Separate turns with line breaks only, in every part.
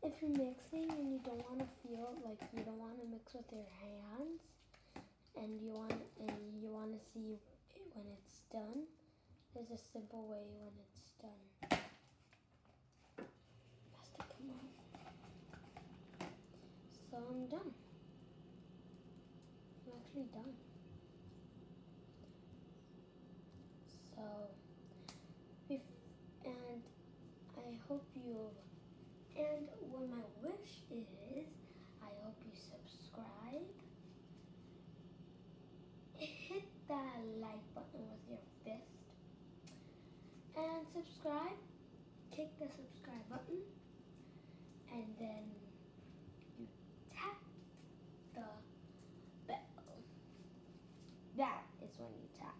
if you're mixing and you don't want to feel like you don't want to mix with your hands, and you want to see it when it's done, there's a simple way when it's done. Has to come on. So I'm done. I'm actually done. So, and I hope you. And what my wish is, I hope you subscribe. Hit that like button with your fist. And subscribe. Click the subscribe button. And then you tap the bell. That is when you tap.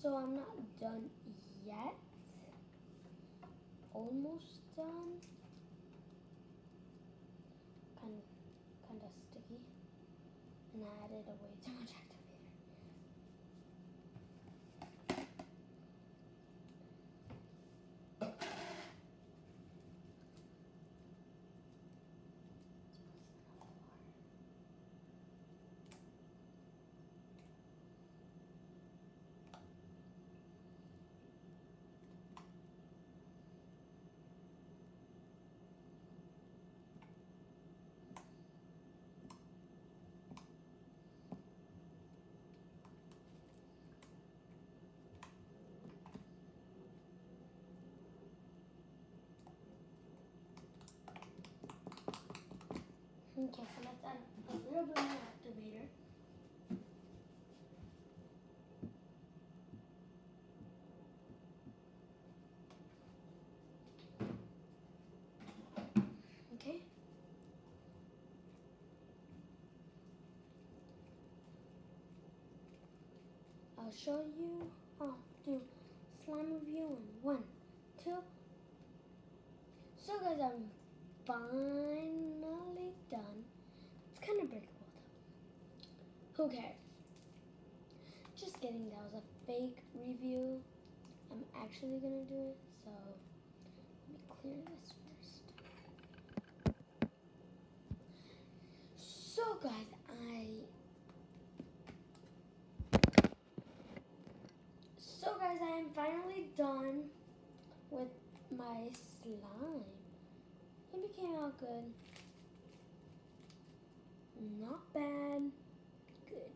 So I'm not done yet. Almost done. Kind of sticky, and I added a way too much activator. Okay, so let's add a little bit more activator. Okay. I'll show you. I'll do slime review in 1, 2. So guys, I'm finally done. It's kind of breakable though. Who cares? Just kidding, that was a fake review. I'm actually gonna do it, so let me clear this first. So guys, I am finally done with my slime. It became out good. Not bad. Good.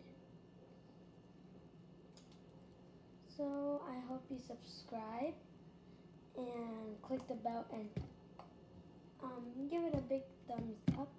So I hope you subscribe and click the bell and give it a big thumbs up.